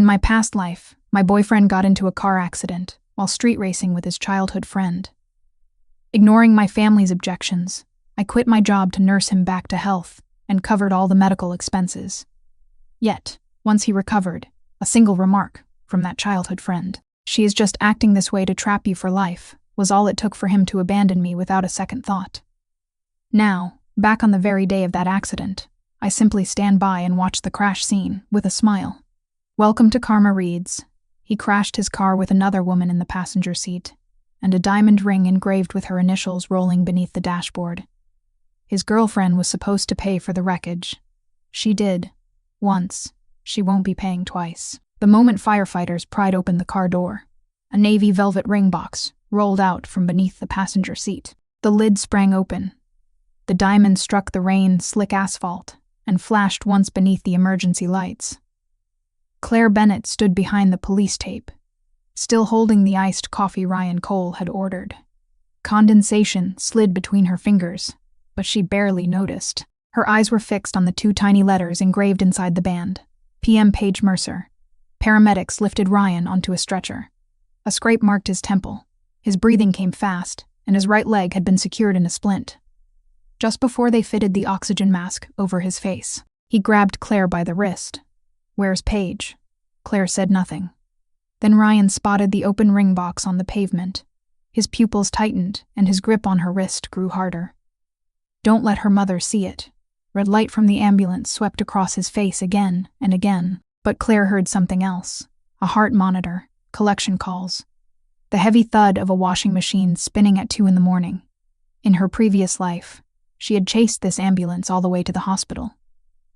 In my past life, my boyfriend got into a car accident while street racing with his childhood friend. Ignoring my family's objections, I quit my job to nurse him back to health and covered all the medical expenses. Yet, once he recovered, a single remark from that childhood friend, "She is just acting this way to trap you for life," was all it took for him to abandon me without a second thought. Now, back on the very day of that accident, I simply stand by and watch the crash scene with a smile. Welcome to Karma reads. He crashed his car with another woman in the passenger seat, and a diamond ring engraved with her initials rolling beneath the dashboard. His girlfriend was supposed to pay for the wreckage. She did. Once. She won't be paying twice. The moment firefighters pried open the car door, a navy velvet ring box rolled out from beneath the passenger seat. The lid sprang open. The diamond struck the rain-slick asphalt and flashed once beneath the emergency lights. Claire Bennett stood behind the police tape, still holding the iced coffee Ryan Cole had ordered. Condensation slid between her fingers, but she barely noticed. Her eyes were fixed on the two tiny letters engraved inside the band. PM Paige Mercer. Paramedics lifted Ryan onto a stretcher. A scrape marked his temple. His breathing came fast, and his right leg had been secured in a splint. Just before they fitted the oxygen mask over his face, he grabbed Claire by the wrist. "Where's Paige?" Claire said nothing. Then Ryan spotted the open ring box on the pavement. His pupils tightened, and his grip on her wrist grew harder. "Don't let her mother see it." Red light from the ambulance swept across his face again and again, but Claire heard something else. A heart monitor, collection calls. The heavy thud of a washing machine spinning at 2 a.m. In her previous life, she had chased this ambulance all the way to the hospital.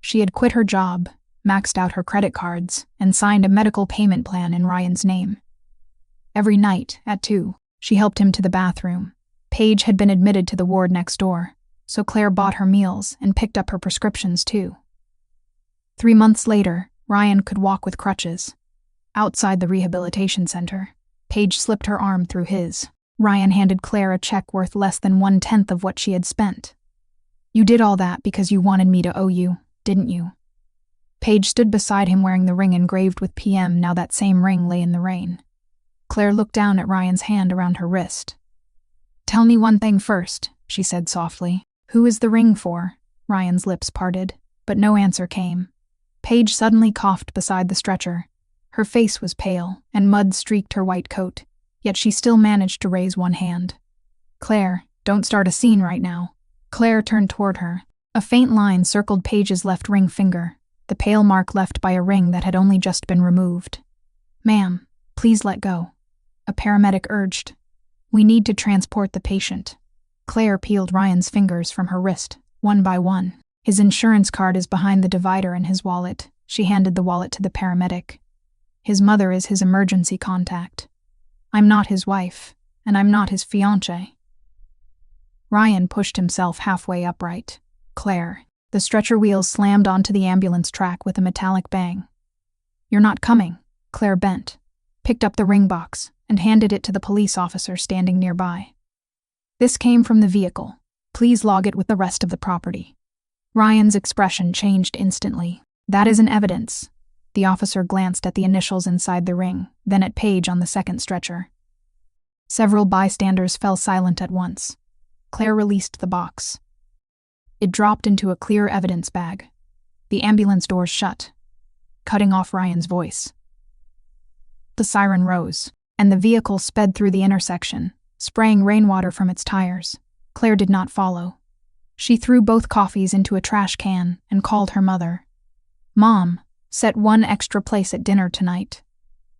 She had quit her job, maxed out her credit cards, and signed a medical payment plan in Ryan's name. Every night, at 2, she helped him to the bathroom. Paige had been admitted to the ward next door, so Claire bought her meals and picked up her prescriptions too. 3 months later, Ryan could walk with crutches. Outside the rehabilitation center, Paige slipped her arm through his. Ryan handed Claire a check worth less than 1/10 of what she had spent. "You did all that because you wanted me to owe you, didn't you?" Paige stood beside him wearing the ring engraved with PM. Now that same ring lay in the rain. Claire looked down at Ryan's hand around her wrist. "Tell me one thing first," she said softly. "Who is the ring for?" Ryan's lips parted, but no answer came. Paige suddenly coughed beside the stretcher. Her face was pale, and mud streaked her white coat, yet she still managed to raise one hand. "Claire, don't start a scene right now." Claire turned toward her. A faint line circled Paige's left ring finger, the pale mark left by a ring that had only just been removed. "Ma'am, please let go," a paramedic urged. "We need to transport the patient." Claire peeled Ryan's fingers from her wrist, one by one. "His insurance card is behind the divider in his wallet." She handed the wallet to the paramedic. "His mother is his emergency contact. I'm not his wife, and I'm not his fiancée." Ryan pushed himself halfway upright. "Claire." The stretcher wheels slammed onto the ambulance track with a metallic bang. "You're not coming." Claire bent, picked up the ring box, and handed it to the police officer standing nearby. "This came from the vehicle. Please log it with the rest of the property." Ryan's expression changed instantly. "That isn't evidence." The officer glanced at the initials inside the ring, then at Paige on the second stretcher. Several bystanders fell silent at once. Claire released the box. It dropped into a clear evidence bag. The ambulance doors shut, cutting off Ryan's voice. The siren rose, and the vehicle sped through the intersection, spraying rainwater from its tires. Claire did not follow. She threw both coffees into a trash can and called her mother. "Mom, set one extra place at dinner tonight."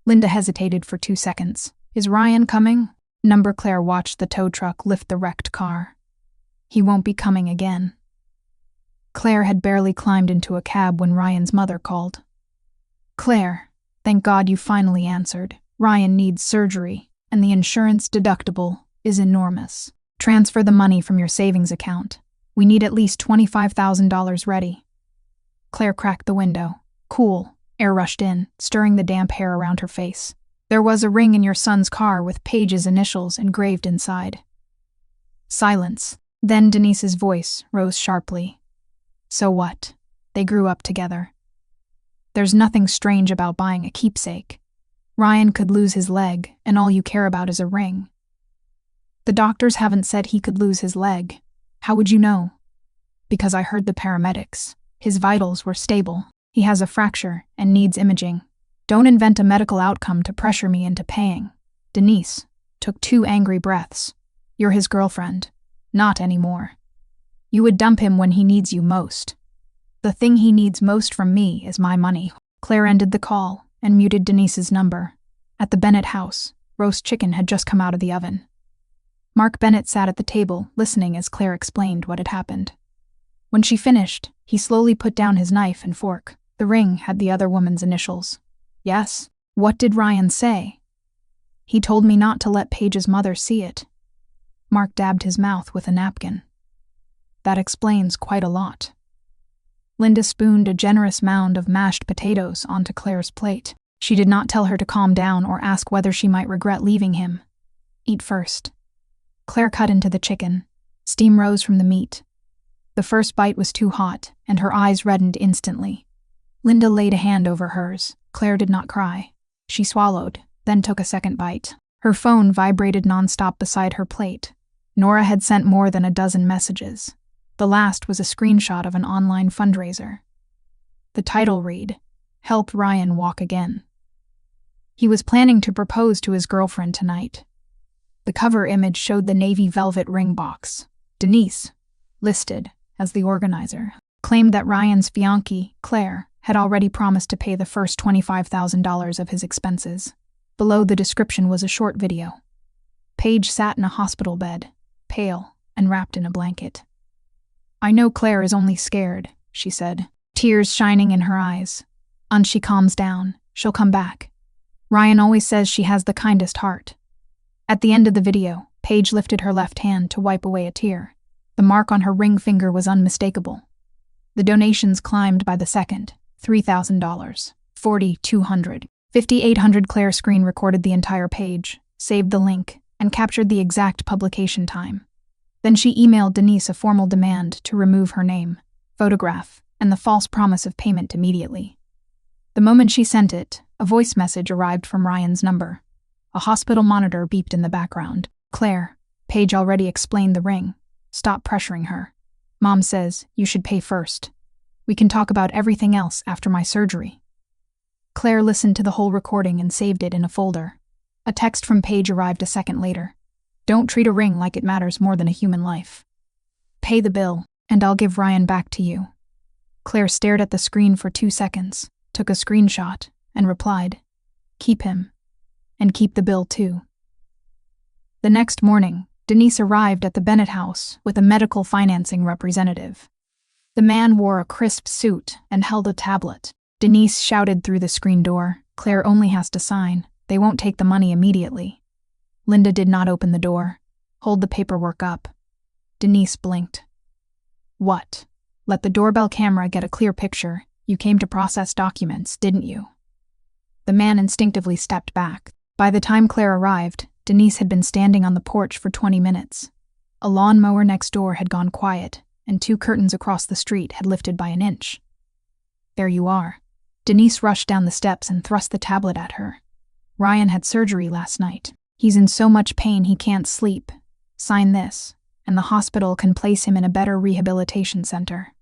Linda hesitated for 2 seconds. "Is Ryan coming?" Claire watched the tow truck lift the wrecked car. "He won't be coming again." Claire had barely climbed into a cab when Ryan's mother called. "Claire, thank God you finally answered. Ryan needs surgery, and the insurance deductible is enormous. Transfer the money from your savings account. We need at least $25,000 ready." Claire cracked the window. Cool. Air rushed in, stirring the damp hair around her face. "There was a ring in your son's car with Paige's initials engraved inside." Silence. Then Denise's voice rose sharply. "So what? They grew up together." There's nothing strange about buying a keepsake. Ryan could lose his leg, and all you care about is a ring. The doctors haven't said he could lose his leg. How would you know? Because I heard the paramedics. His vitals were stable. He has a fracture and needs imaging. Don't invent a medical outcome to pressure me into paying. Denise took 2 angry breaths. You're his girlfriend. Not anymore. You would dump him when he needs you most. The thing he needs most from me is my money. Claire ended the call and muted Denise's number. At the Bennett house, roast chicken had just come out of the oven. Mark Bennett sat at the table, listening as Claire explained what had happened. When she finished, he slowly put down his knife and fork. The ring had the other woman's initials. Yes? What did Ryan say? He told me not to let Paige's mother see it. Mark dabbed his mouth with a napkin. That explains quite a lot. Linda spooned a generous mound of mashed potatoes onto Claire's plate. She did not tell her to calm down or ask whether she might regret leaving him. Eat first. Claire cut into the chicken. Steam rose from the meat. The first bite was too hot, and her eyes reddened instantly. Linda laid a hand over hers. Claire did not cry. She swallowed, then took a second bite. Her phone vibrated nonstop beside her plate. Nora had sent more than a dozen messages. The last was a screenshot of an online fundraiser. The title read, "Help Ryan Walk Again." He was planning to propose to his girlfriend tonight. The cover image showed the navy velvet ring box. Denise, listed as the organizer, claimed that Ryan's fiancée, Claire, had already promised to pay the first $25,000 of his expenses. Below the description was a short video. Paige sat in a hospital bed, pale and wrapped in a blanket. "I know Claire is only scared," she said, tears shining in her eyes. "Once she calms down, she'll come back. Ryan always says she has the kindest heart." At the end of the video, Paige lifted her left hand to wipe away a tear. The mark on her ring finger was unmistakable. The donations climbed by the second. $3,000, $4,200, $5,800. Claire screen recorded the entire page, saved the link, and captured the exact publication time. Then she emailed Denise a formal demand to remove her name, photograph, and the false promise of payment immediately. The moment she sent it, a voice message arrived from Ryan's number. A hospital monitor beeped in the background. "Claire, Paige already explained the ring. Stop pressuring her. Mom says you should pay first. We can talk about everything else after my surgery." Claire listened to the whole recording and saved it in a folder. A text from Paige arrived a second later. "Don't treat a ring like it matters more than a human life. Pay the bill, and I'll give Ryan back to you." Claire stared at the screen for 2 seconds, took a screenshot, and replied, "Keep him. And keep the bill too." The next morning, Denise arrived at the Bennett house with a medical financing representative. The man wore a crisp suit and held a tablet. Denise shouted through the screen door, "Claire only has to sign. They won't take the money immediately." Linda did not open the door. "Hold the paperwork up." Denise blinked. "What? Let the doorbell camera get a clear picture. You came to process documents, didn't you?" The man instinctively stepped back. By the time Claire arrived, Denise had been standing on the porch for 20 minutes. A lawnmower next door had gone quiet, and 2 curtains across the street had lifted by an inch. "There you are." Denise rushed down the steps and thrust the tablet at her. "Ryan had surgery last night. He's in so much pain he can't sleep. Sign this, and the hospital can place him in a better rehabilitation center."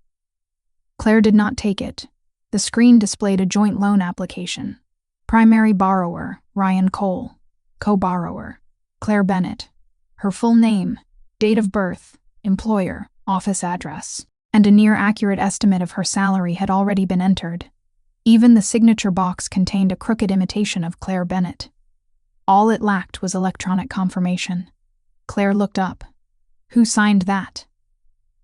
Claire did not take it. The screen displayed a joint loan application. Primary borrower, Ryan Cole. Co-borrower, Claire Bennett. Her full name, date of birth, employer, office address, and a near-accurate estimate of her salary had already been entered. Even the signature box contained a crooked imitation of Claire Bennett. All it lacked was electronic confirmation. Claire looked up. Who signed that?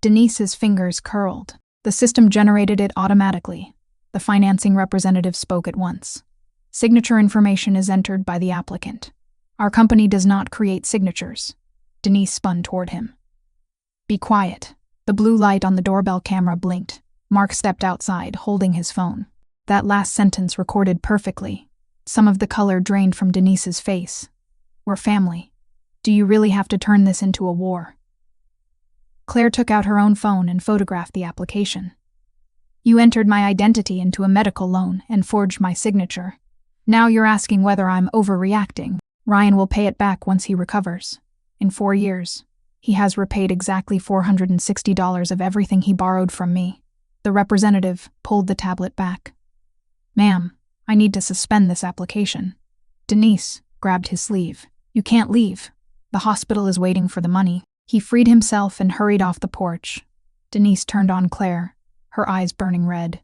Denise's fingers curled. The system generated it automatically. The financing representative spoke at once. "Signature information is entered by the applicant. Our company does not create signatures." Denise spun toward him. "Be quiet." The blue light on the doorbell camera blinked. Mark stepped outside, holding his phone. That last sentence recorded perfectly. Some of the color drained from Denise's face. "We're family. Do you really have to turn this into a war?" Claire took out her own phone and photographed the application. You entered my identity into a medical loan and forged my signature. Now you're asking whether I'm overreacting. Ryan will pay it back once he recovers. In 4 years, he has repaid exactly $460 of everything he borrowed from me. The representative pulled the tablet back. Ma'am, I need to suspend this application. Denise grabbed his sleeve. You can't leave. The hospital is waiting for the money. He freed himself and hurried off the porch. Denise turned on Claire, her eyes burning red.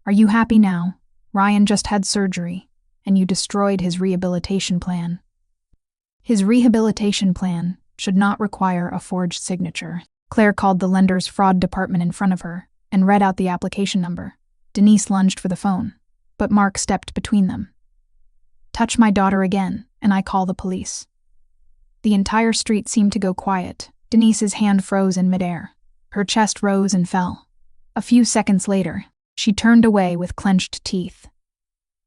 Are you happy now? Ryan just had surgery, and you destroyed his rehabilitation plan. His rehabilitation plan should not require a forged signature. Claire called the lender's fraud department in front of her and read out the application number. Denise lunged for the phone, but Mark stepped between them. Touch my daughter again, and I call the police. The entire street seemed to go quiet. Denise's hand froze in midair. Her chest rose and fell. A few seconds later, she turned away with clenched teeth.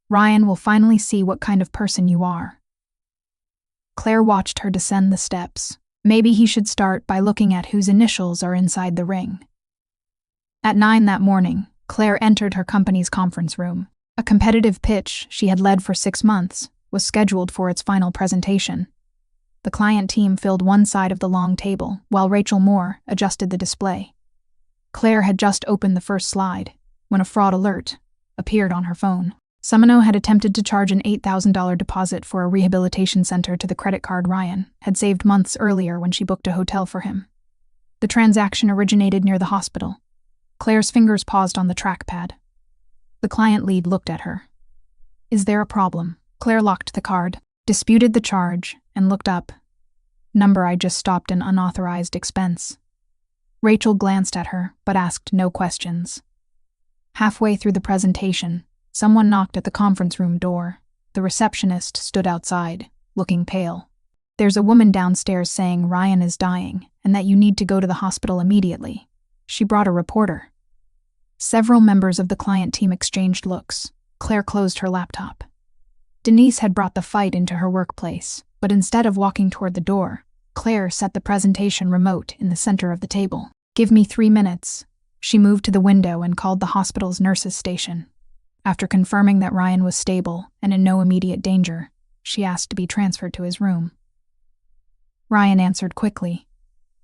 Ryan will finally see what kind of person you are. Claire watched her descend the steps. Maybe he should start by looking at whose initials are inside the ring. At 9 that morning, Claire entered her company's conference room. A competitive pitch she had led for 6 months was scheduled for its final presentation. The client team filled one side of the long table, while Rachel Moore adjusted the display. Claire had just opened the first slide when a fraud alert appeared on her phone. Summono had attempted to charge an $8,000 deposit for a rehabilitation center to the credit card Ryan had saved months earlier when she booked a hotel for him. The transaction originated near the hospital. Claire's fingers paused on the trackpad. The client lead looked at her. Is there a problem? Claire locked the card, disputed the charge, and looked up. Number I just stopped an unauthorized expense. Rachel glanced at her, but asked no questions. Halfway through the presentation, someone knocked at the conference room door. The receptionist stood outside, looking pale. There's a woman downstairs saying Ryan is dying and that you need to go to the hospital immediately. She brought a reporter. Several members of the client team exchanged looks. Claire closed her laptop. Denise had brought the fight into her workplace, but instead of walking toward the door, Claire set the presentation remote in the center of the table. Give me 3 minutes. She moved to the window and called the hospital's nurses station. After confirming that Ryan was stable and in no immediate danger, she asked to be transferred to his room. Ryan answered quickly.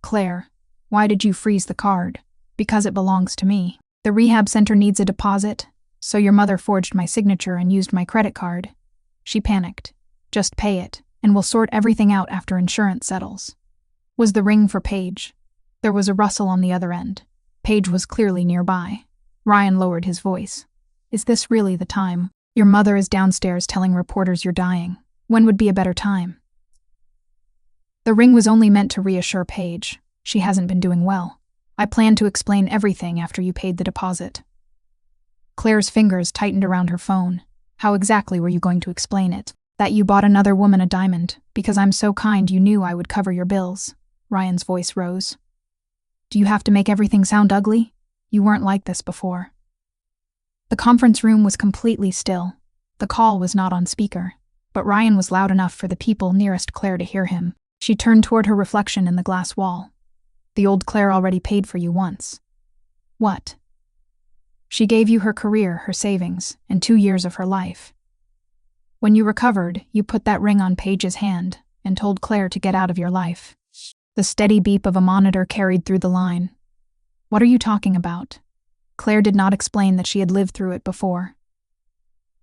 Claire, why did you freeze the card? Because it belongs to me. The rehab center needs a deposit, so your mother forged my signature and used my credit card. She panicked. Just pay it, and we'll sort everything out after insurance settles. Was the ring for Paige? There was a rustle on the other end. Paige was clearly nearby. Ryan lowered his voice. Is this really the time? Your mother is downstairs telling reporters you're dying. When would be a better time? The ring was only meant to reassure Paige. She hasn't been doing well. I plan to explain everything after you paid the deposit. Claire's fingers tightened around her phone. How exactly were you going to explain it? That you bought another woman a diamond, because I'm so kind you knew I would cover your bills. Ryan's voice rose. Do you have to make everything sound ugly? You weren't like this before. The conference room was completely still. The call was not on speaker, but Ryan was loud enough for the people nearest Claire to hear him. She turned toward her reflection in the glass wall. The old Claire already paid for you once. What? She gave you her career, her savings, and 2 years of her life. When you recovered, you put that ring on Paige's hand and told Claire to get out of your life. The steady beep of a monitor carried through the line. What are you talking about? Claire did not explain that she had lived through it before.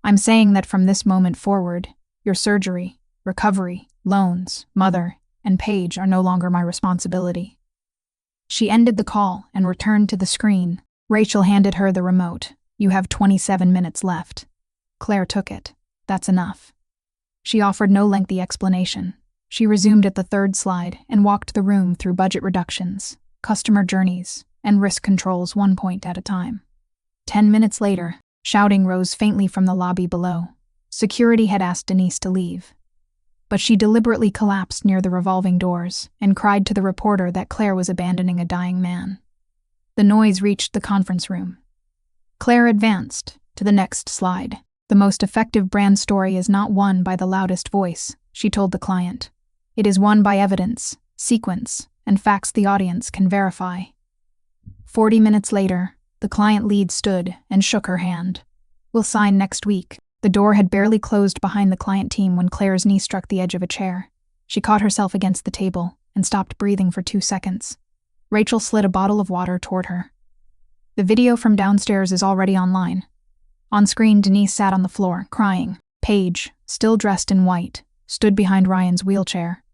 I'm saying that from this moment forward, your surgery, recovery, loans, mother, and Paige are no longer my responsibility. She ended the call and returned to the screen. Rachel handed her the remote. You have 27 minutes left. Claire took it. That's enough. She offered no lengthy explanation. She resumed at the 3rd slide and walked the room through budget reductions, customer journeys, and risk controls 1 point at a time. 10 minutes later, shouting rose faintly from the lobby below. Security had asked Denise to leave, but she deliberately collapsed near the revolving doors and cried to the reporter that Claire was abandoning a dying man. The noise reached the conference room. Claire advanced to the next slide. The most effective brand story is not won by the loudest voice, she told the client. It is won by evidence, sequence, and facts the audience can verify. 40 minutes later, The client lead stood and shook her hand. "We'll sign next week." The door had barely closed behind the client team when Claire's knee struck the edge of a chair. She caught herself against the table and stopped breathing for 2 seconds. Rachel slid a bottle of water toward her. "The video from downstairs is already online." On screen, Denise sat on the floor, crying. Paige, still dressed in white, stood behind Ryan's wheelchair.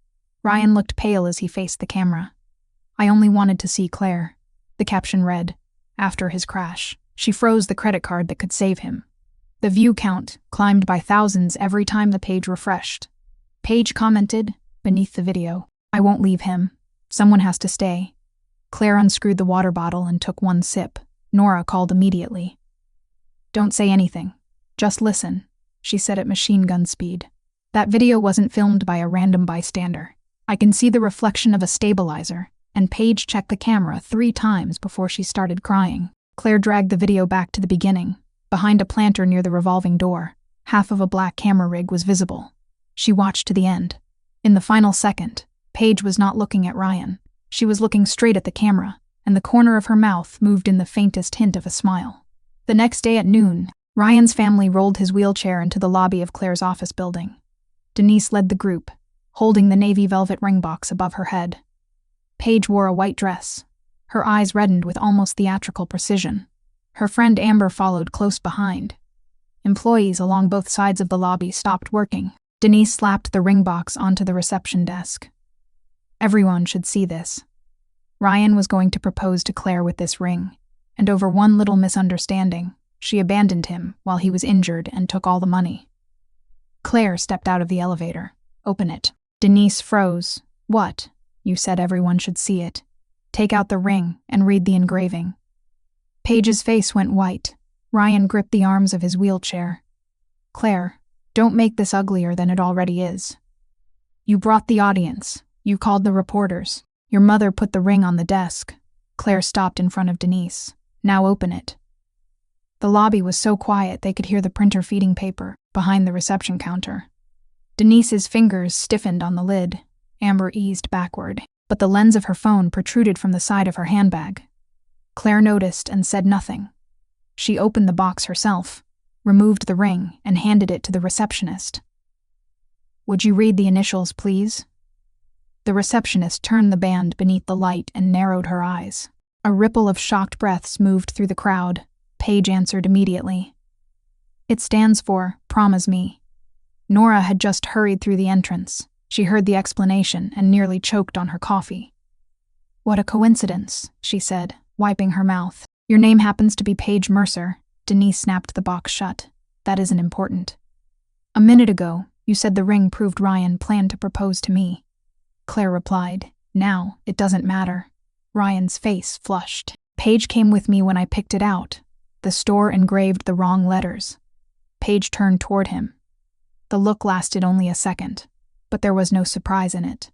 Ryan looked pale as he faced the camera. "I only wanted to see Claire," the caption read. After his crash, she froze the credit card that could save him. The view count climbed by thousands every time the page refreshed. Paige commented, beneath the video, "I won't leave him. Someone has to stay." Claire unscrewed the water bottle and took one sip. Nora called immediately. "Don't say anything. Just listen," she said at machine gun speed. "That video wasn't filmed by a random bystander. I can see the reflection of a stabilizer," and Paige checked the camera 3 times before she started crying. Claire dragged the video back to the beginning. Behind a planter near the revolving door, half of a black camera rig was visible. She watched to the end. In the final second, Paige was not looking at Ryan. She was looking straight at the camera, and the corner of her mouth moved in the faintest hint of a smile. The next day at noon, Ryan's family rolled his wheelchair into the lobby of Claire's office building. Denise led the group, holding the navy velvet ring box above her head. Paige wore a white dress. Her eyes reddened with almost theatrical precision. Her friend Amber followed close behind. Employees along both sides of the lobby stopped working. Denise slapped the ring box onto the reception desk. Everyone should see this. Ryan was going to propose to Claire with this ring, and over one little misunderstanding, she abandoned him while he was injured and took all the money. Claire stepped out of the elevator. "Open it." Denise froze. "What? You said everyone should see it. Take out the ring and read the engraving." Paige's face went white. Ryan gripped the arms of his wheelchair. "Claire, don't make this uglier than it already is. You brought the audience. You called the reporters. Your mother put the ring on the desk." Claire stopped in front of Denise. "Now open it." The lobby was so quiet they could hear the printer feeding paper behind the reception counter. Denise's fingers stiffened on the lid. Amber eased backward, but the lens of her phone protruded from the side of her handbag. Claire noticed and said nothing. She opened the box herself, removed the ring, and handed it to the receptionist. "Would you read the initials, please?" The receptionist turned the band beneath the light and narrowed her eyes. A ripple of shocked breaths moved through the crowd. Paige answered immediately. "It stands for Promise Me." Nora had just hurried through the entrance. She heard the explanation and nearly choked on her coffee. "What a coincidence," she said, wiping her mouth. "Your name happens to be Paige Mercer." Denise snapped the box shut. "That isn't important. A minute ago, you said the ring proved Ryan planned to propose to me." Claire replied, "Now, it doesn't matter." Ryan's face flushed. "Paige came with me when I picked it out. The store engraved the wrong letters." Paige turned toward him. The look lasted only a second, but there was no surprise in it.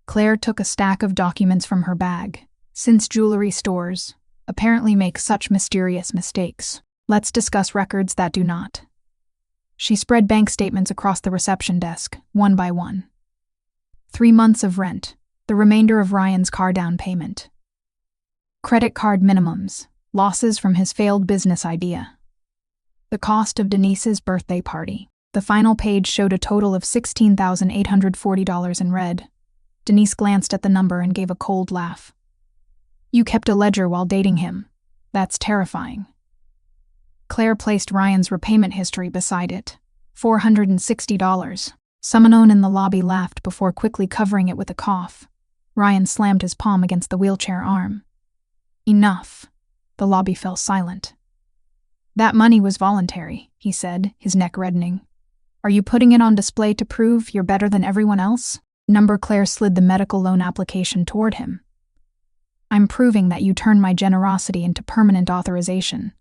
Claire took a stack of documents from her bag. "Since jewelry stores apparently make such mysterious mistakes, let's discuss records that do not." She spread bank statements across the reception desk, one by one. 3 months of rent, the remainder of Ryan's car down payment. Credit card minimums, losses from his failed business idea. The cost of Denise's birthday party. The final page showed a total of $16,840 in red. Denise glanced at the number and gave a cold laugh. "You kept a ledger while dating him. That's terrifying." Claire placed Ryan's repayment history beside it. $460. Someone in the lobby laughed before quickly covering it with a cough. Ryan slammed his palm against the wheelchair arm. "Enough." The lobby fell silent. "That money was voluntary," he said, his neck reddening. "Are you putting it on display to prove you're better than everyone else?" Claire slid the medical loan application toward him. "I'm proving that you turned my generosity into permanent authorization.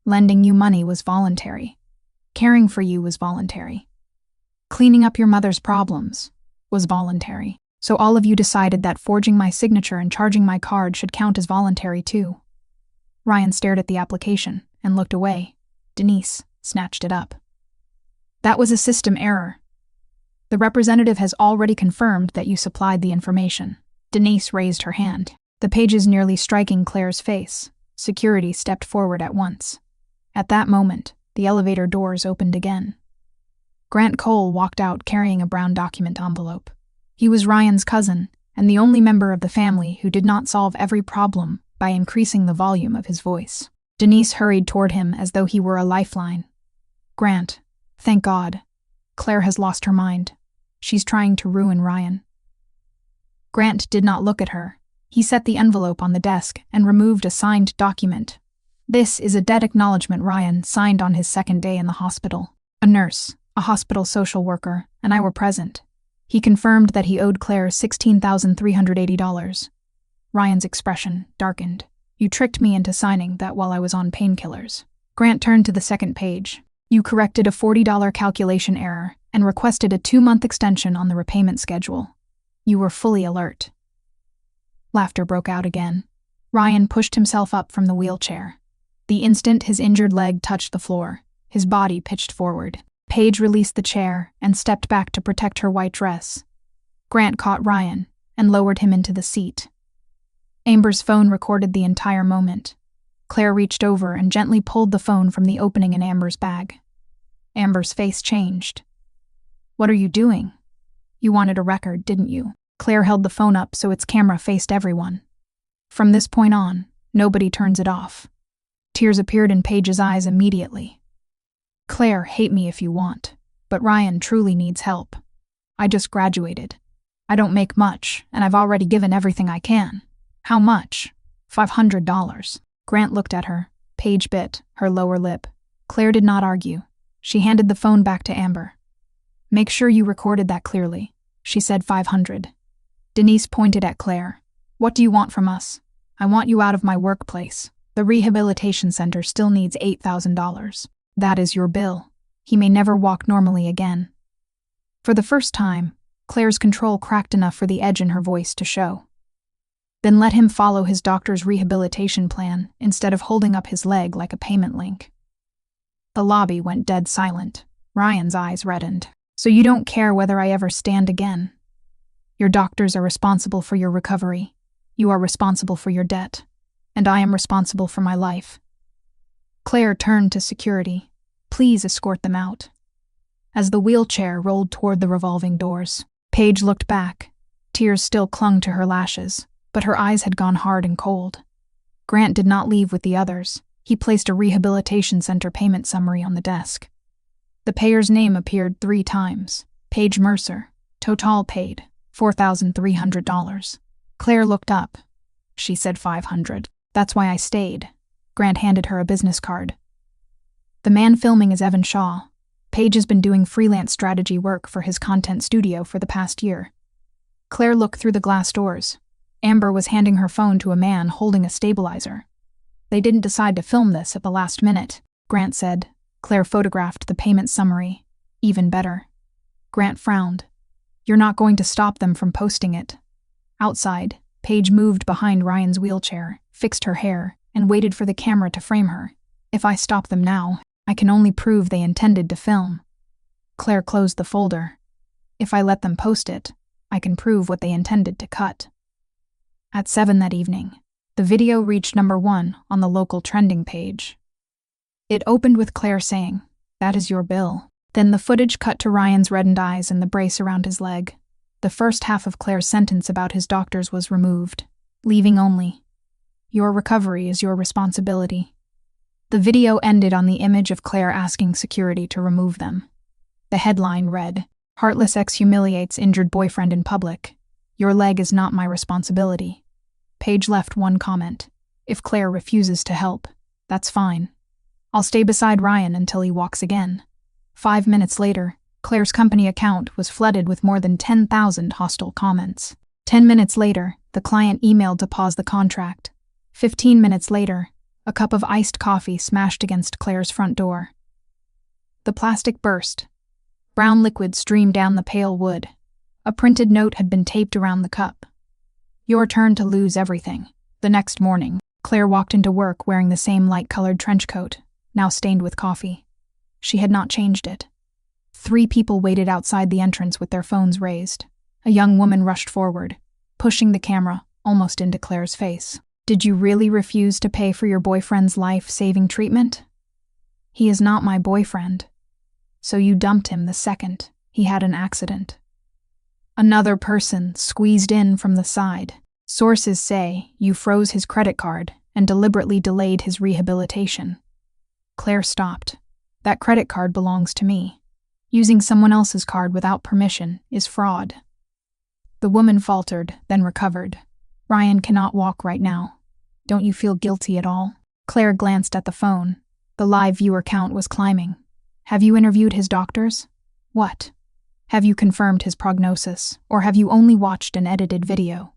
Lending you money was voluntary. Caring for you was voluntary. Cleaning up your mother's problems was voluntary. So all of you decided that forging my signature and charging my card should count as voluntary too." Ryan stared at the application and looked away. Denise snatched it up. "That was a system error. The representative has already confirmed that you supplied the information." Denise raised her hand, the pages nearly striking Claire's face. Security stepped forward at once. At that moment, the elevator doors opened again. Grant Cole walked out carrying a brown document envelope. He was Ryan's cousin, and the only member of the family who did not solve every problem by increasing the volume of his voice. Denise hurried toward him as though he were a lifeline. "Grant, thank God. Claire has lost her mind. She's trying to ruin Ryan." Grant did not look at her. He set the envelope on the desk and removed a signed document. "This is a debt acknowledgement Ryan signed on his second day in the hospital. A nurse, a hospital social worker, and I were present. He confirmed that he owed Claire $16,380. Ryan's expression darkened. "You tricked me into signing that while I was on painkillers." Grant turned to the second page. "You corrected a $40 calculation error and requested a 2-month extension on the repayment schedule. You were fully alert." Laughter broke out again. Ryan pushed himself up from the wheelchair. The instant his injured leg touched the floor, his body pitched forward. Paige released the chair and stepped back to protect her white dress. Grant caught Ryan and lowered him into the seat. Amber's phone recorded the entire moment. Claire reached over and gently pulled the phone from the opening in Amber's bag. Amber's face changed. "What are you doing? You wanted a record, didn't you?" Claire held the phone up so its camera faced everyone. "From this point on, nobody turns it off." Tears appeared in Paige's eyes immediately. "Claire, hate me if you want, but Ryan truly needs help. I just graduated. I don't make much, and I've already given everything I can." "How much?" $500. Grant looked at her. Paige bit her lower lip. Claire did not argue. She handed the phone back to Amber. "Make sure you recorded that clearly." She said 500. Denise pointed at Claire. "What do you want from us?" "I want you out of my workplace. The rehabilitation center still needs $8,000. That is your bill. He may never walk normally again." For the first time, Claire's control cracked enough for the edge in her voice to show. "Then let him follow his doctor's rehabilitation plan instead of holding up his leg like a payment link." The lobby went dead silent. Ryan's eyes reddened. "So you don't care whether I ever stand again? Your doctors are responsible for your recovery. You are responsible for your debt. And I am responsible for my life." Claire turned to security. "Please escort them out." As the wheelchair rolled toward the revolving doors, Paige looked back. Tears still clung to her lashes, but her eyes had gone hard and cold. Grant did not leave with the others. He placed a rehabilitation center payment summary on the desk. The payer's name appeared 3 times. Paige Mercer. Total paid, $4,300. Claire looked up. She said 500. "That's why I stayed." Grant handed her a business card. "The man filming is Evan Shaw. Paige has been doing freelance strategy work for his content studio for the past year." Claire looked through the glass doors. Amber was handing her phone to a man holding a stabilizer. "They didn't decide to film this at the last minute," Grant said. Claire photographed the payment summary. "Even better." Grant frowned. "You're not going to stop them from posting it." Outside, Paige moved behind Ryan's wheelchair, fixed her hair, and waited for the camera to frame her. "If I stop them now, I can only prove they intended to film." Claire closed the folder. "If I let them post it, I can prove what they intended to cut." At 7 that evening, the video reached #1 on the local trending page. It opened with Claire saying, "That is your bill." Then the footage cut to Ryan's reddened eyes and the brace around his leg. The first half of Claire's sentence about his doctors was removed, leaving only, "Your recovery is your responsibility." The video ended on the image of Claire asking security to remove them. The headline read, "Heartless ex humiliates injured boyfriend in public. Your leg is not my responsibility." Paige left one comment. "If Claire refuses to help, that's fine. I'll stay beside Ryan until he walks again." 5 minutes later, Claire's company account was flooded with more than 10,000 hostile comments. 10 minutes later, the client emailed to pause the contract. 15 minutes later, a cup of iced coffee smashed against Claire's front door. The plastic burst. Brown liquid streamed down the pale wood. A printed note had been taped around the cup. "Your turn to lose everything." The next morning, Claire walked into work wearing the same light-colored trench coat, now stained with coffee. She had not changed it. 3 people waited outside the entrance with their phones raised. A young woman rushed forward, pushing the camera almost into Claire's face. Did you really refuse to pay for your boyfriend's life-saving treatment? He is not my boyfriend. So you dumped him the second he had an accident. Another person squeezed in from the side. Sources say you froze his credit card and deliberately delayed his rehabilitation. Claire stopped. That credit card belongs to me. Using someone else's card without permission is fraud. The woman faltered, then recovered. Ryan cannot walk right now. Don't you feel guilty at all? Claire glanced at the phone. The live viewer count was climbing. Have you interviewed his doctors? What? Have you confirmed his prognosis, or have you only watched an edited video?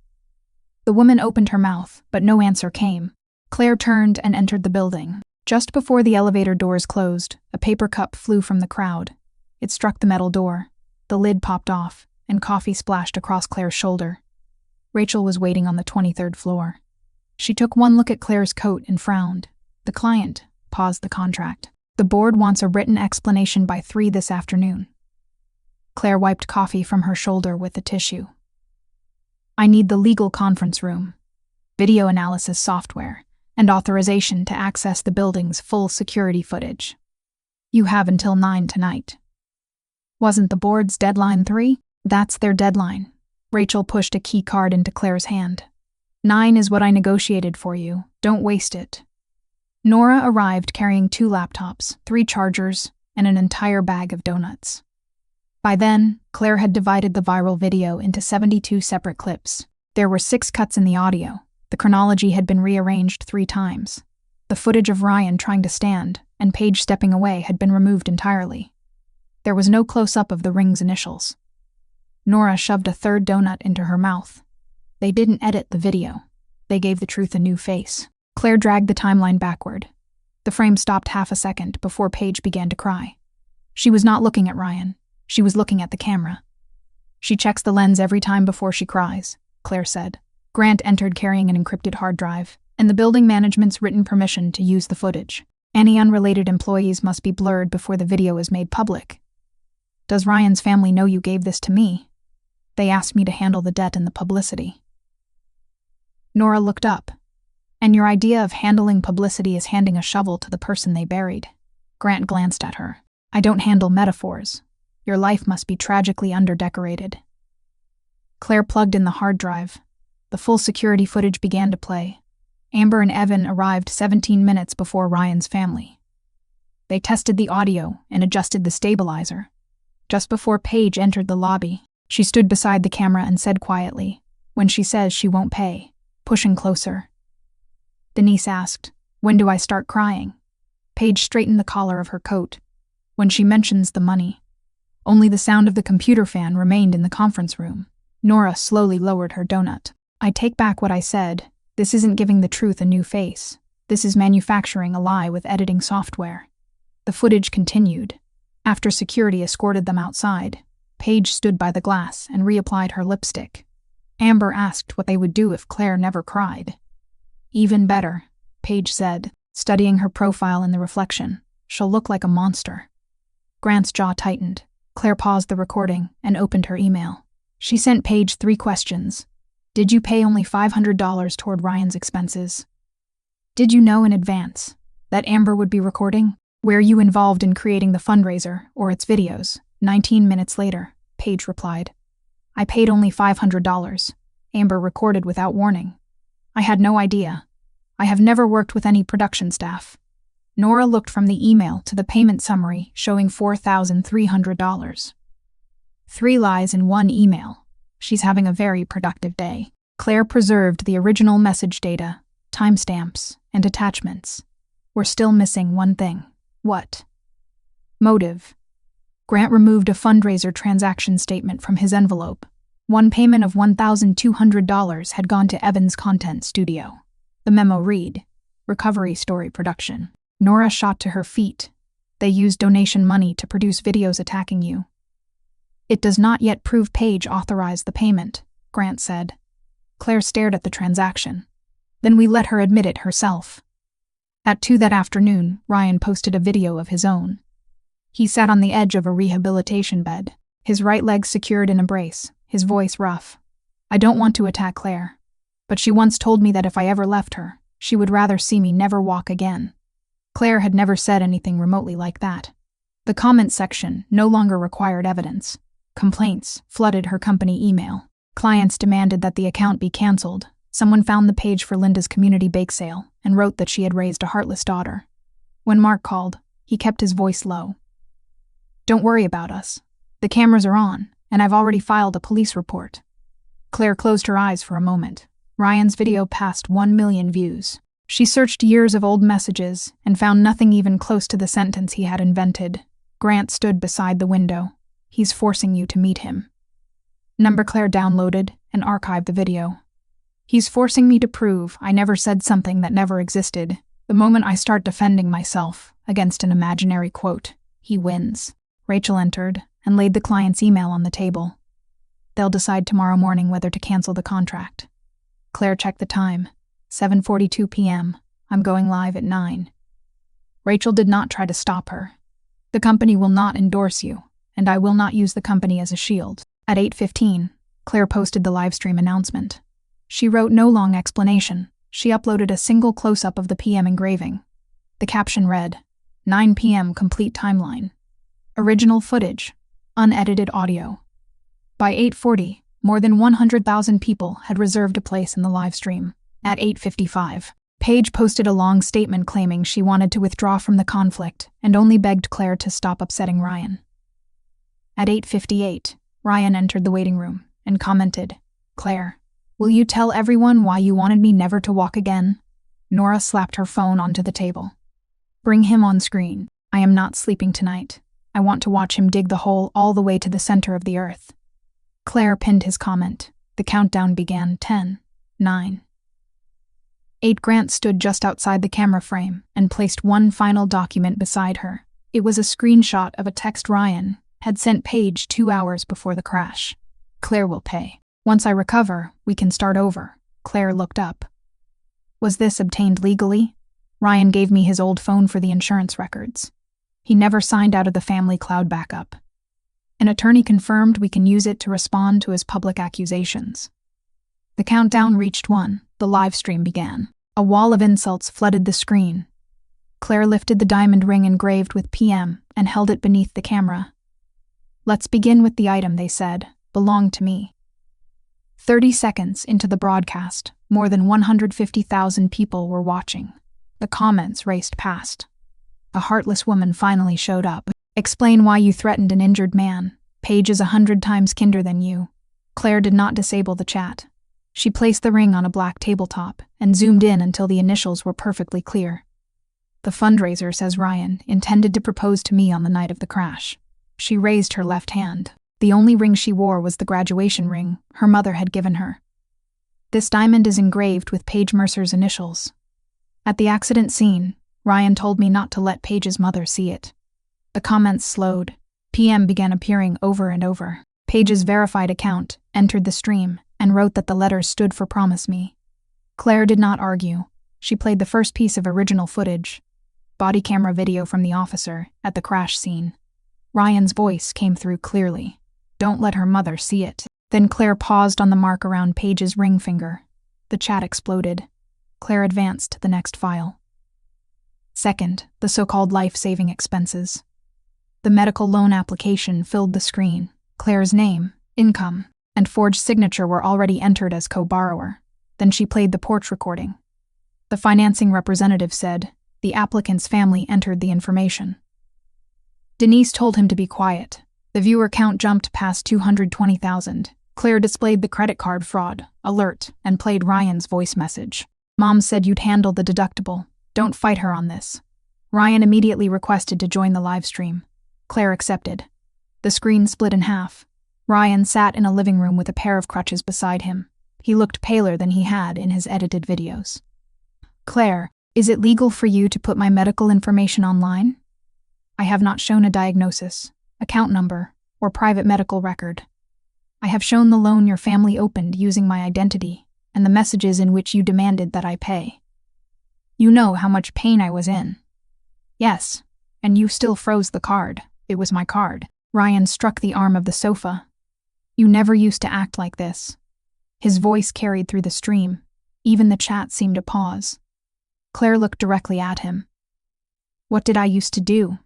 The woman opened her mouth, but no answer came. Claire turned and entered the building. Just before the elevator doors closed, a paper cup flew from the crowd. It struck the metal door. The lid popped off, and coffee splashed across Claire's shoulder. Rachel was waiting on the 23rd floor. She took one look at Claire's coat and frowned. The client paused the contract. The board wants a written explanation by 3 this afternoon. Claire wiped coffee from her shoulder with a tissue. I need the legal conference room, video analysis software, and authorization to access the building's full security footage. You have until 9 tonight. Wasn't the board's deadline 3? That's their deadline. Rachel pushed a key card into Claire's hand. 9 is what I negotiated for you. Don't waste it. Nora arrived carrying 2 laptops, 3 chargers, and an entire bag of donuts. By then, Claire had divided the viral video into 72 separate clips. There were 6 cuts in the audio. The chronology had been rearranged 3 times. The footage of Ryan trying to stand and Paige stepping away had been removed entirely. There was no close-up of the ring's initials. Nora shoved a 3rd donut into her mouth. They didn't edit the video. They gave the truth a new face. Claire dragged the timeline backward. The frame stopped half a second before Paige began to cry. She was not looking at Ryan. She was looking at the camera. She checks the lens every time before she cries, Claire said. Grant entered carrying an encrypted hard drive, and the building management's written permission to use the footage. Any unrelated employees must be blurred before the video is made public. Does Ryan's family know you gave this to me? They asked me to handle the debt and the publicity. Nora looked up. And your idea of handling publicity is handing a shovel to the person they buried. Grant glanced at her. I don't handle metaphors. Your life must be tragically underdecorated. Claire plugged in the hard drive. The full security footage began to play. Amber and Evan arrived 17 minutes before Ryan's family. They tested the audio and adjusted the stabilizer. Just before Paige entered the lobby, she stood beside the camera and said quietly, "When she says she won't pay," pushing closer. Denise asked, "When do I start crying?" Paige straightened the collar of her coat. "When she mentions the money." Only the sound of the computer fan remained in the conference room. Nora slowly lowered her donut. I take back what I said. This isn't giving the truth a new face. This is manufacturing a lie with editing software. The footage continued. After security escorted them outside, Paige stood by the glass and reapplied her lipstick. Amber asked what they would do if Claire never cried. Even better, Paige said, studying her profile in the reflection. She'll look like a monster. Grant's jaw tightened. Claire paused the recording and opened her email. She sent Paige 3 questions. Did you pay only $500 toward Ryan's expenses? Did you know in advance that Amber would be recording? Were you involved in creating the fundraiser or its videos? 19 minutes later, Paige replied. I paid only $500. Amber recorded without warning. I had no idea. I have never worked with any production staff. Nora looked from the email to the payment summary showing $4,300. 3 lies in 1 email. She's having a very productive day. Claire preserved the original message data, timestamps, and attachments. We're still missing one thing. What? Motive. Grant removed a fundraiser transaction statement from his envelope. One payment of $1,200 had gone to Evan's content studio. The memo read, Recovery Story Production. Nora shot to her feet. They used donation money to produce videos attacking you. It does not yet prove Paige authorized the payment, Grant said. Claire stared at the transaction. Then we let her admit it herself. At 2 that afternoon, Ryan posted a video of his own. He sat on the edge of a rehabilitation bed, his right leg secured in a brace, his voice rough. I don't want to attack Claire. But she once told me that if I ever left her, she would rather see me never walk again. Claire had never said anything remotely like that. The comment section no longer required evidence. Complaints flooded her company email. Clients demanded that the account be cancelled. Someone found the page for Linda's community bake sale and wrote that she had raised a heartless daughter. When Mark called, he kept his voice low. "Don't worry about us. The cameras are on, and I've already filed a police report." Claire closed her eyes for a moment. Ryan's video passed 1 million views. She searched years of old messages and found nothing even close to the sentence he had invented. Grant stood beside the window. "He's forcing you to meet him." Claire downloaded and archived the video. "He's forcing me to prove I never said something that never existed. The moment I start defending myself against an imaginary quote, he wins." Rachel entered and laid the client's email on the table. "They'll decide tomorrow morning whether to cancel the contract." Claire checked the time. 7:42 p.m. "I'm going live at 9. Rachel did not try to stop her. "The company will not endorse you, and I will not use the company as a shield." At 8:15, Claire posted the livestream announcement. She wrote no long explanation. She uploaded a single close-up of the PM engraving. The caption read, 9 p.m. complete timeline. Original footage, unedited audio. By 8:40, more than 100,000 people had reserved a place in the livestream. At 8:55, Paige posted a long statement claiming she wanted to withdraw from the conflict and only begged Claire to stop upsetting Ryan. At 8:58, Ryan entered the waiting room and commented, "Claire, will you tell everyone why you wanted me never to walk again?" Nora slapped her phone onto the table. "Bring him on screen. I am not sleeping tonight. I want to watch him dig the hole all the way to the center of the earth." Claire pinned his comment. The countdown began. 10, 9, 8. Grant stood just outside the camera frame and placed one final document beside her. It was a screenshot of a text Ryan had sent Paige 2 hours before the crash. "Claire will pay. Once I recover, we can start over." Claire looked up. "Was this obtained legally?" "Ryan gave me his old phone for the insurance records. He never signed out of the family cloud backup. An attorney confirmed we can use it to respond to his public accusations." The countdown reached 1. The live stream began. A wall of insults flooded the screen. Claire lifted the diamond ring engraved with PM and held it beneath the camera. "Let's begin with the item," they said, "belonged to me." 30 seconds into the broadcast, more than 150,000 people were watching. The comments raced past. A heartless woman finally showed up. "Explain why you threatened an injured man. Paige is 100 times kinder than you." Claire did not disable the chat. She placed the ring on a black tabletop and zoomed in until the initials were perfectly clear. "The fundraiser," says Ryan, "intended to propose to me on the night of the crash." She raised her left hand. The only ring she wore was the graduation ring her mother had given her. "This diamond is engraved with Paige Mercer's initials. At the accident scene, Ryan told me not to let Paige's mother see it." The comments slowed. PM began appearing over and over. Paige's verified account entered the stream and wrote that the letters stood for "Promise Me." Claire did not argue. She played the first piece of original footage, body camera video from the officer at the crash scene. Ryan's voice came through clearly. "Don't let her mother see it." Then Claire paused on the mark around Paige's ring finger. The chat exploded. Claire advanced to the next file. Second, the so-called life-saving expenses. The medical loan application filled the screen. Claire's name, income, and forged signature were already entered as co-borrower. Then she played the porch recording. The financing representative said the applicant's family entered the information. Denise told him to be quiet. The viewer count jumped past 220,000. Claire displayed the credit card fraud alert and played Ryan's voice message. "Mom said you'd handle the deductible. Don't fight her on this." Ryan immediately requested to join the live stream. Claire accepted. The screen split in half. Ryan sat in a living room with a pair of crutches beside him. He looked paler than he had in his edited videos. "Claire, is it legal for you to put my medical information online? I have not shown a diagnosis, account number, or private medical record. I have shown the loan your family opened using my identity and the messages in which you demanded that I pay. You know how much pain I was in." "Yes, and you still froze the card. It was my card." Ryan struck the arm of the sofa. "You never used to act like this." His voice carried through the stream. Even the chat seemed to pause. Claire looked directly at him. What did I used to do?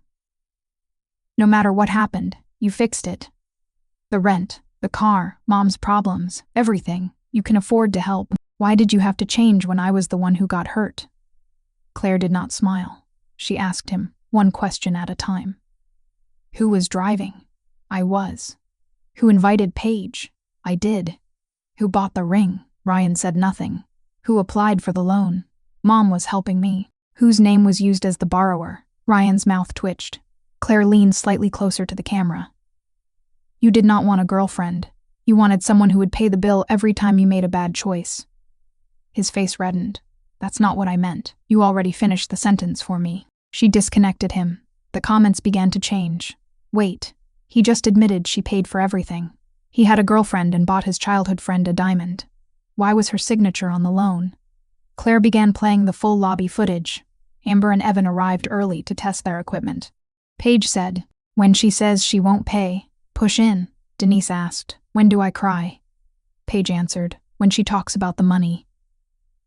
No matter what happened, you fixed it. The rent, the car, Mom's problems, everything. You can afford to help. Why did you have to change when I was the one who got hurt? Claire did not smile. She asked him, one question at a time. Who was driving? I was. Who invited Paige? I did. Who bought the ring? Ryan said nothing. Who applied for the loan? Mom was helping me. Whose name was used as the borrower? Ryan's mouth twitched. Claire leaned slightly closer to the camera. You did not want a girlfriend. You wanted someone who would pay the bill every time you made a bad choice. His face reddened. That's not what I meant. You already finished the sentence for me. She disconnected him. The comments began to change. Wait. He just admitted she paid for everything. He had a girlfriend and bought his childhood friend a diamond. Why was her signature on the loan? Claire began playing the full lobby footage. Amber and Evan arrived early to test their equipment. Paige said, when she says she won't pay, push in. Denise asked, when do I cry? Paige answered, when she talks about the money.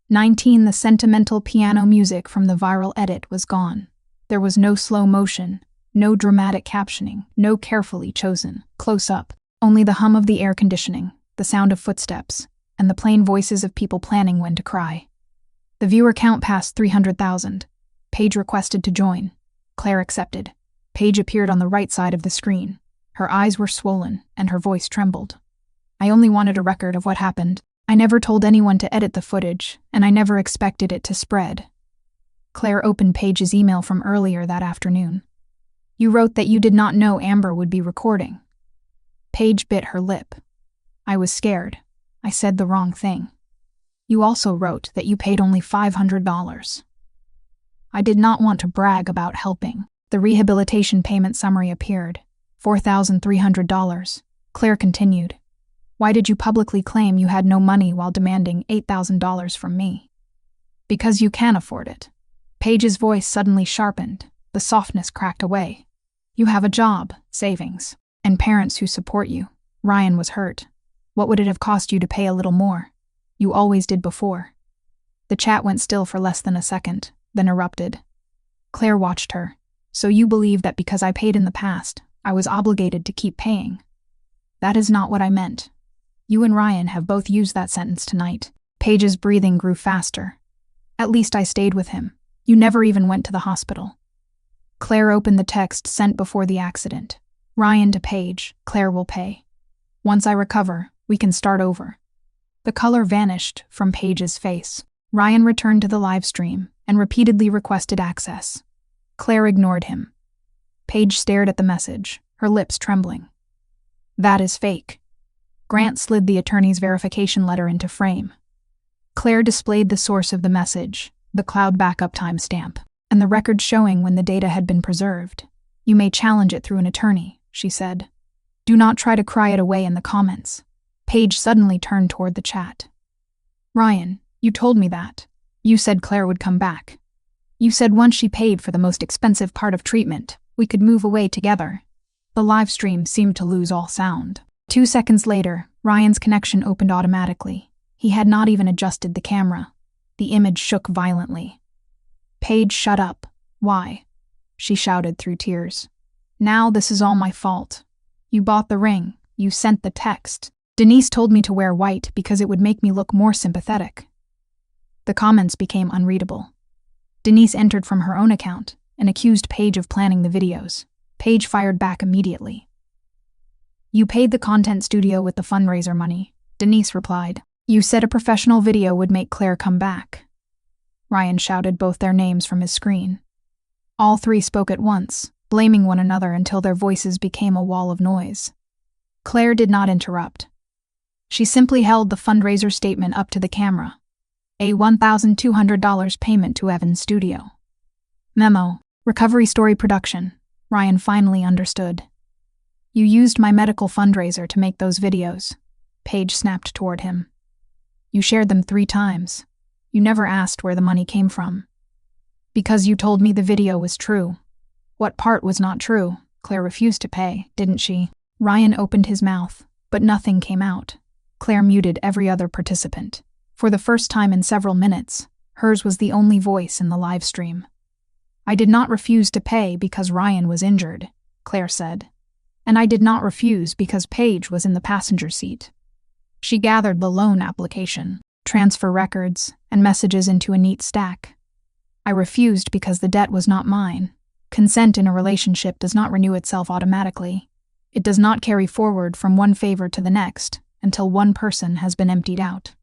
19. The sentimental piano music from the viral edit was gone. There was no slow motion, no dramatic captioning, no carefully chosen close-up, only the hum of the air conditioning, the sound of footsteps, and the plain voices of people planning when to cry. The viewer count passed 300,000. Paige requested to join. Claire accepted. Paige appeared on the right side of the screen. Her eyes were swollen, and her voice trembled. I only wanted a record of what happened. I never told anyone to edit the footage, and I never expected it to spread. Claire opened Paige's email from earlier that afternoon. You wrote that you did not know Amber would be recording. Paige bit her lip. I was scared. I said the wrong thing. You also wrote that you paid only $500. I did not want to brag about helping. The rehabilitation payment summary appeared. $4,300. Claire continued. Why did you publicly claim you had no money while demanding $8,000 from me? Because you can afford it. Paige's voice suddenly sharpened. The softness cracked away. You have a job, savings, and parents who support you. Ryan was hurt. What would it have cost you to pay a little more? You always did before. The chat went still for less than a second, then erupted. Claire watched her. So you believe that because I paid in the past, I was obligated to keep paying? That is not what I meant. You and Ryan have both used that sentence tonight. Paige's breathing grew faster. At least I stayed with him. You never even went to the hospital. Claire opened the text sent before the accident. Ryan to Paige, Claire will pay. Once I recover, we can start over. The color vanished from Paige's face. Ryan returned to the live stream and repeatedly requested access. Claire ignored him. Paige stared at the message, her lips trembling. That is fake. Grant slid the attorney's verification letter into frame. Claire displayed the source of the message, the cloud backup timestamp, and the record showing when the data had been preserved. You may challenge it through an attorney, she said. Do not try to cry it away in the comments. Paige suddenly turned toward the chat. Ryan, you told me that. You said Claire would come back. You said once she paid for the most expensive part of treatment, we could move away together. The live stream seemed to lose all sound. 2 seconds later, Ryan's connection opened automatically. He had not even adjusted the camera. The image shook violently. Paige, shut up. Why? She shouted through tears. Now this is all my fault. You bought the ring. You sent the text. Denise told me to wear white because it would make me look more sympathetic. The comments became unreadable. Denise entered from her own account and accused Paige of planning the videos. Paige fired back immediately. You paid the content studio with the fundraiser money, Denise replied. You said a professional video would make Claire come back. Ryan shouted both their names from his screen. All three spoke at once, blaming one another until their voices became a wall of noise. Claire did not interrupt. She simply held the fundraiser statement up to the camera. A $1,200 payment to Evan's studio. Memo. Recovery Story Production. Ryan finally understood. You used my medical fundraiser to make those videos. Paige snapped toward him. You shared them 3 times. You never asked where the money came from. Because you told me the video was true. What part was not true? Claire refused to pay, didn't she? Ryan opened his mouth, but nothing came out. Claire muted every other participant. For the first time in several minutes, hers was the only voice in the live stream. "I did not refuse to pay because Ryan was injured," Claire said. "And I did not refuse because Paige was in the passenger seat." She gathered the loan application, transfer records, and messages into a neat stack. "I refused because the debt was not mine. Consent in a relationship does not renew itself automatically. It does not carry forward from one favor to the next until one person has been emptied out."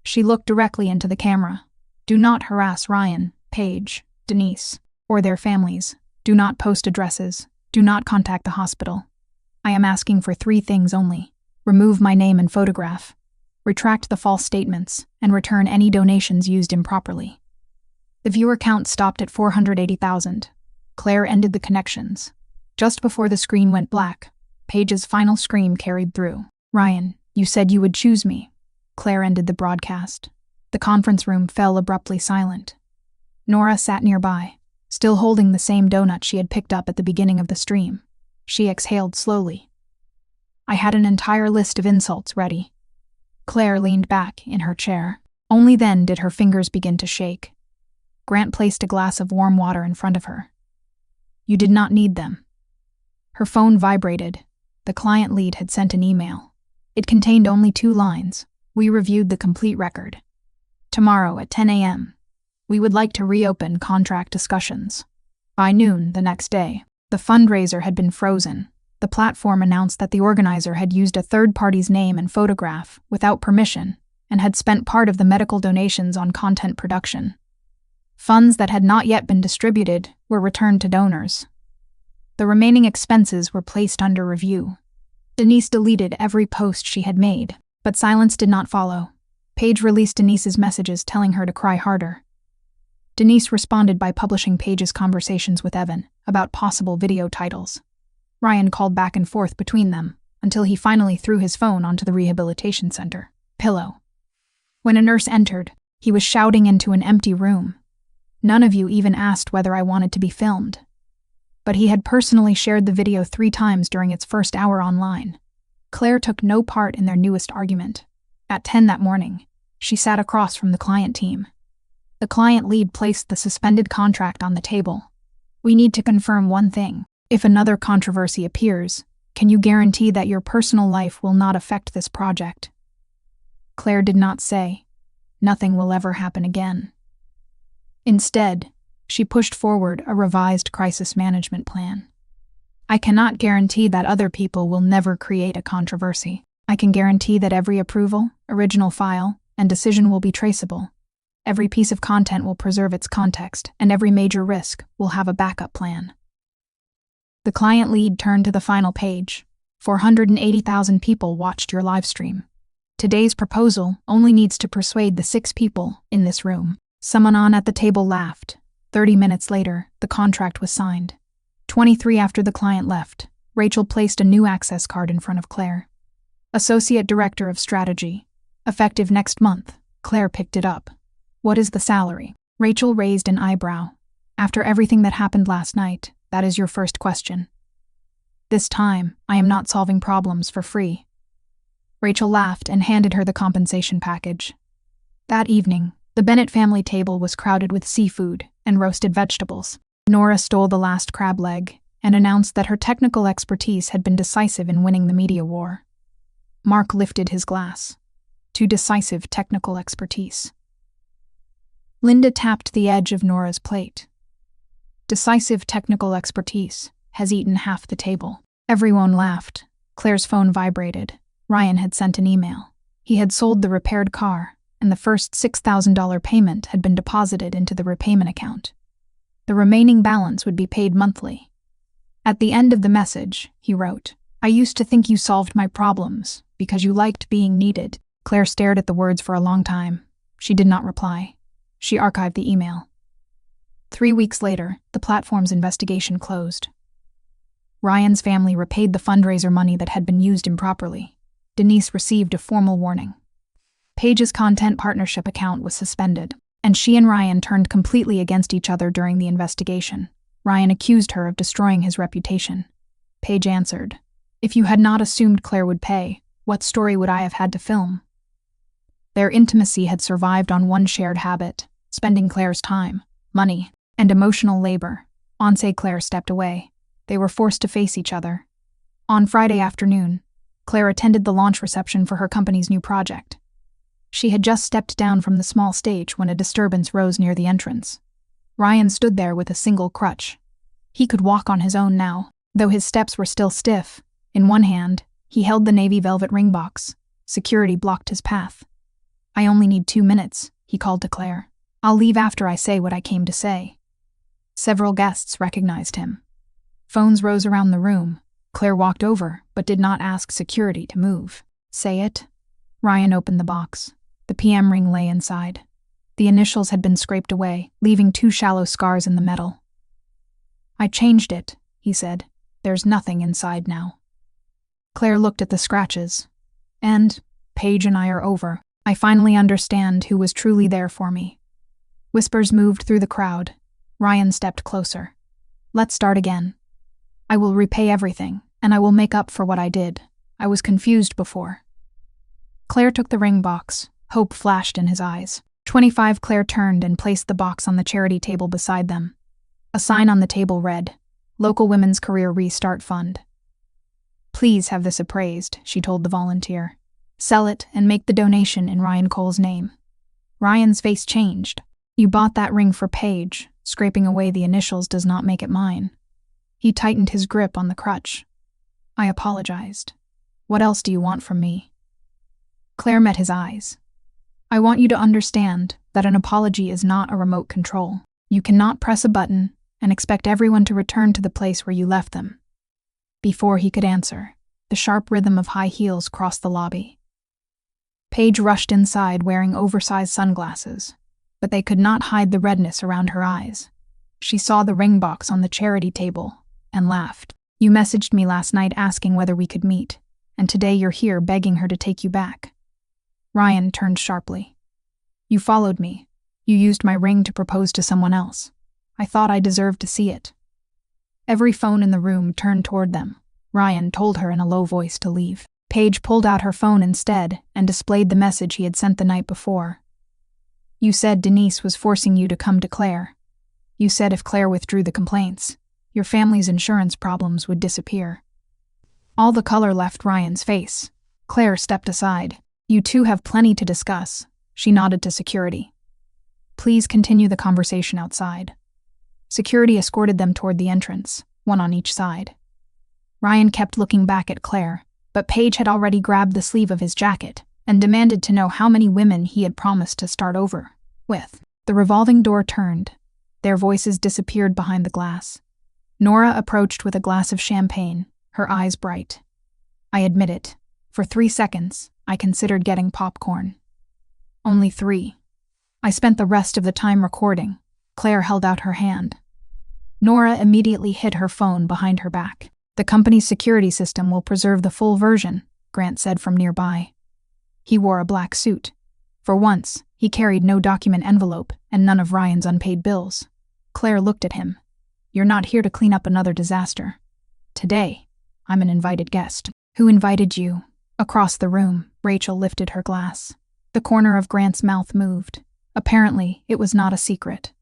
She looked directly into the camera. "Do not harass Ryan, Paige, Denise, or their families. Do not post addresses. Do not contact the hospital. I am asking for 3 things only. Remove my name and photograph. Retract the false statements, and return any donations used improperly." The viewer count stopped at 480,000. Claire ended the connections. Just before the screen went black, Paige's final scream carried through. "Ryan, you said you would choose me." Claire ended the broadcast. The conference room fell abruptly silent. Nora sat nearby, still holding the same donut she had picked up at the beginning of the stream. She exhaled slowly. "I had an entire list of insults ready." Claire leaned back in her chair. Only then did her fingers begin to shake. Grant placed a glass of warm water in front of her. "You did not need them." Her phone vibrated. The client lead had sent an email. It contained only 2 lines. "We reviewed the complete record. Tomorrow at 10 a.m. We would like to reopen contract discussions." By noon the next day, the fundraiser had been frozen. The platform announced that the organizer had used a third party's name and photograph without permission and had spent part of the medical donations on content production. Funds that had not yet been distributed were returned to donors. The remaining expenses were placed under review. Denise deleted every post she had made, but silence did not follow. Paige released Denise's messages telling her to cry harder. Denise responded by publishing Paige's conversations with Evan about possible video titles. Ryan called back and forth between them until he finally threw his phone onto the rehabilitation center pillow. When a nurse entered, he was shouting into an empty room. "None of you even asked whether I wanted to be filmed." But he had personally shared the video 3 times during its first hour online. Claire took no part in their newest argument. At 10 that morning, she sat across from the client team. The client lead placed the suspended contract on the table. "We need to confirm one thing. If another controversy appears, can you guarantee that your personal life will not affect this project?" Claire did not say, "Nothing will ever happen again." Instead, she pushed forward a revised crisis management plan. "I cannot guarantee that other people will never create a controversy. I can guarantee that every approval, original file, and decision will be traceable. Every piece of content will preserve its context, and every major risk will have a backup plan." The client lead turned to the final page. 480,000 people watched your live stream. Today's proposal only needs to persuade the 6 people in this room. Someone on at the table laughed. 30 minutes later, the contract was signed. 23 after the client left, Rachel placed a new access card in front of Claire. "Associate Director of Strategy. Effective next month." Claire picked it up. "What is the salary?" Rachel raised an eyebrow. "After everything that happened last night, that is your first question." "This time, I am not solving problems for free." Rachel laughed and handed her the compensation package. That evening, the Bennett family table was crowded with seafood and roasted vegetables. Nora stole the last crab leg and announced that her technical expertise had been decisive in winning the media war. Mark lifted his glass. To decisive technical expertise. Linda tapped the edge of Nora's plate. Decisive technical expertise has eaten half the table. Everyone laughed. Claire's phone vibrated. Ryan had sent an email. He had sold the repaired car, and the first $6,000 payment had been deposited into the repayment account. The remaining balance would be paid monthly. At the end of the message, he wrote, "I used to think you solved my problems because you liked being needed." Claire stared at the words for a long time. She did not reply. She archived the email. 3 weeks later, the platform's investigation closed. Ryan's family repaid the fundraiser money that had been used improperly. Denise received a formal warning. Paige's content partnership account was suspended, and she and Ryan turned completely against each other during the investigation. Ryan accused her of destroying his reputation. Paige answered, "If you had not assumed Claire would pay, what story would I have had to film?" Their intimacy had survived on one shared habit: spending Claire's time, money, and emotional labor. Once Claire stepped away, they were forced to face each other. On Friday afternoon, Claire attended the launch reception for her company's new project. She had just stepped down from the small stage when a disturbance rose near the entrance. Ryan stood there with a single crutch. He could walk on his own now, though his steps were still stiff. In one hand, he held the navy velvet ring box. Security blocked his path. "I only need 2 minutes," he called to Claire. "I'll leave after I say what I came to say." Several guests recognized him. Phones rose around the room. Claire walked over, but did not ask security to move. "Say it." Ryan opened the box. The PM ring lay inside. The initials had been scraped away, leaving 2 shallow scars in the metal. "I changed it," he said. "There's nothing inside now." Claire looked at the scratches. "And Paige and I are over. I finally understand who was truly there for me." Whispers moved through the crowd. Ryan stepped closer. "Let's start again. I will repay everything, and I will make up for what I did. I was confused before." Claire took the ring box. Hope flashed in his eyes. 25. Claire turned and placed the box on the charity table beside them. A sign on the table read, "Local Women's Career Restart Fund." "Please have this appraised," she told the volunteer. "Sell it and make the donation in Ryan Cole's name." Ryan's face changed. "You bought that ring for Paige. Scraping away the initials does not make it mine." He tightened his grip on the crutch. "I apologized. What else do you want from me?" Claire met his eyes. "I want you to understand that an apology is not a remote control. You cannot press a button and expect everyone to return to the place where you left them." Before he could answer, the sharp rhythm of high heels crossed the lobby. Paige rushed inside wearing oversized sunglasses, but they could not hide the redness around her eyes. She saw the ring box on the charity table and laughed. "You messaged me last night asking whether we could meet, and today you're here begging her to take you back." Ryan turned sharply. "You followed me. You used my ring to propose to someone else. I thought I deserved to see it." Every phone in the room turned toward them. Ryan told her in a low voice to leave. Paige pulled out her phone instead and displayed the message he had sent the night before. "You said Denise was forcing you to come to Claire. You said if Claire withdrew the complaints, your family's insurance problems would disappear." All the color left Ryan's face. Claire stepped aside. "You two have plenty to discuss." She nodded to security. "Please continue the conversation outside." Security escorted them toward the entrance, one on each side. Ryan kept looking back at Claire, but Paige had already grabbed the sleeve of his jacket and demanded to know how many women he had promised to start over with. The revolving door turned. Their voices disappeared behind the glass. Nora approached with a glass of champagne, her eyes bright. "I admit it. For 3 seconds, I considered getting popcorn." "Only 3. I spent the rest of the time recording." Claire held out her hand. Nora immediately hid her phone behind her back. "The company's security system will preserve the full version," Grant said from nearby. He wore a black suit. For once, he carried no document envelope and none of Ryan's unpaid bills. Claire looked at him. "You're not here to clean up another disaster. Today, I'm an invited guest." "Who invited you?" Across the room, Rachel lifted her glass. The corner of Grant's mouth moved. Apparently, it was not a secret.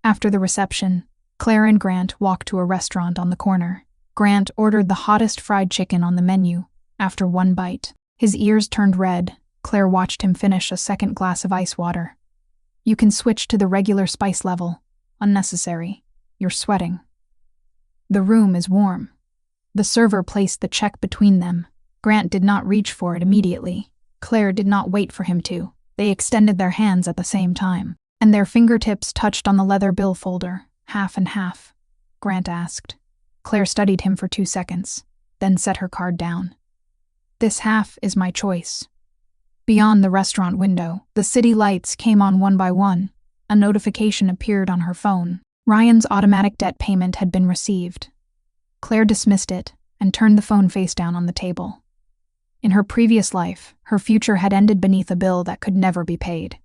After the reception, Claire and Grant walked to a restaurant on the corner. Grant ordered the hottest fried chicken on the menu. After one bite, his ears turned red. Claire watched him finish a second glass of ice water. "You can switch to the regular spice level. Unnecessary. You're sweating." "The room is warm." The server placed the check between them. Grant did not reach for it immediately. Claire did not wait for him to. They extended their hands at the same time, and their fingertips touched on the leather bill folder. "Half and half?" Grant asked. Claire studied him for 2 seconds, then set her card down. "This half is my choice." Beyond the restaurant window, the city lights came on one by one. A notification appeared on her phone. Ryan's automatic debt payment had been received. Claire dismissed it and turned the phone face down on the table. In her previous life, her future had ended beneath a bill that could never be paid.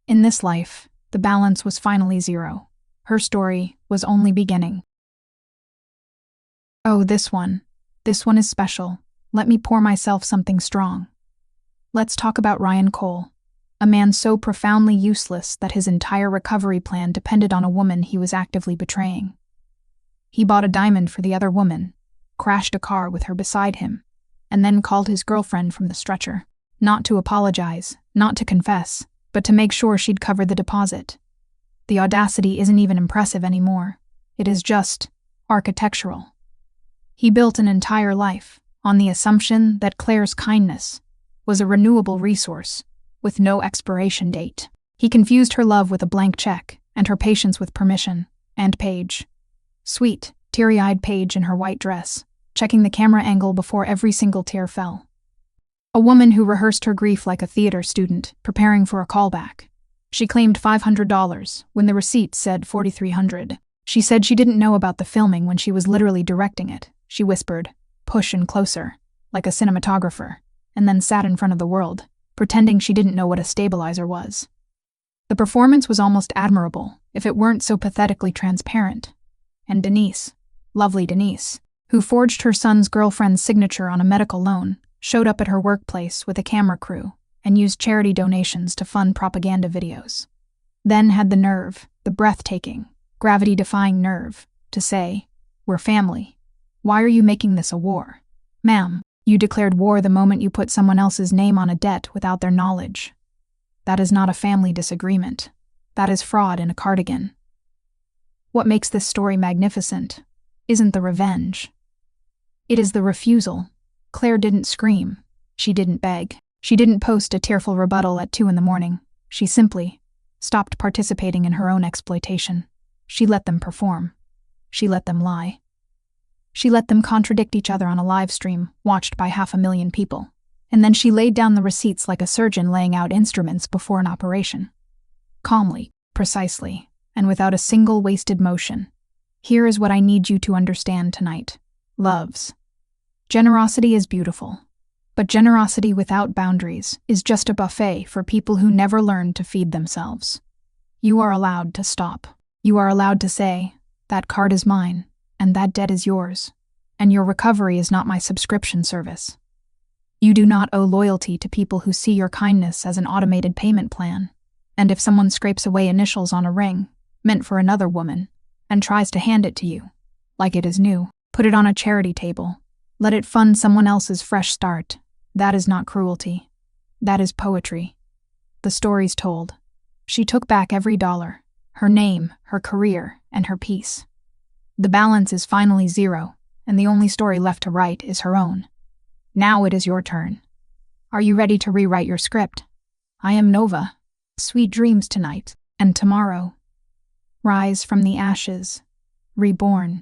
In this life, the balance was finally 0. Her story was only beginning. "Oh, this one is special. Let me pour myself something strong." Let's talk about Ryan Cole, a man so profoundly useless that his entire recovery plan depended on a woman he was actively betraying. He bought a diamond for the other woman, crashed a car with her beside him, and then called his girlfriend from the stretcher, not to apologize, not to confess, but to make sure she'd cover the deposit. The audacity isn't even impressive anymore. It is just architectural. He built an entire life on the assumption that Claire's kindness was a renewable resource with no expiration date. He confused her love with a blank check and her patience with permission. And Paige. Sweet, teary-eyed Paige in her white dress, checking the camera angle before every single tear fell. A woman who rehearsed her grief like a theater student, preparing for a callback. She claimed $500 when the receipt said $4,300. She said she didn't know about the filming when she was literally directing it. She whispered, "Push in closer," like a cinematographer, and then sat in front of the world, pretending she didn't know what a stabilizer was. The performance was almost admirable, if it weren't so pathetically transparent. And Denise, lovely Denise, who forged her son's girlfriend's signature on a medical loan, showed up at her workplace with a camera crew and used charity donations to fund propaganda videos. Then had the nerve, the breathtaking, gravity-defying nerve, to say, "We're family. Why are you making this a war? Ma'am, you declared war the moment you put someone else's name on a debt without their knowledge. That is not a family disagreement. That is fraud in a cardigan." What makes this story magnificent isn't the revenge. It is the refusal. Claire didn't scream. She didn't beg. She didn't post a tearful rebuttal at 2 a.m. She simply stopped participating in her own exploitation. She let them perform. She let them lie. She let them contradict each other on a live stream watched by 500,000 people. And then she laid down the receipts like a surgeon laying out instruments before an operation. Calmly, precisely, and without a single wasted motion. Here is what I need you to understand tonight. Loves. Generosity is beautiful. But generosity without boundaries is just a buffet for people who never learned to feed themselves. You are allowed to stop. You are allowed to say, "That card is mine, and that debt is yours, and your recovery is not my subscription service." You do not owe loyalty to people who see your kindness as an automated payment plan. And if someone scrapes away initials on a ring, meant for another woman, and tries to hand it to you, like it is new, put it on a charity table, let it fund someone else's fresh start, that is not cruelty. That is poetry. The story's told. She took back every dollar, her name, her career, and her peace. The balance is finally zero, and the only story left to write is her own. Now it is your turn. Are you ready to rewrite your script? I am Nova. Sweet dreams tonight, and tomorrow. Rise from the ashes. Reborn.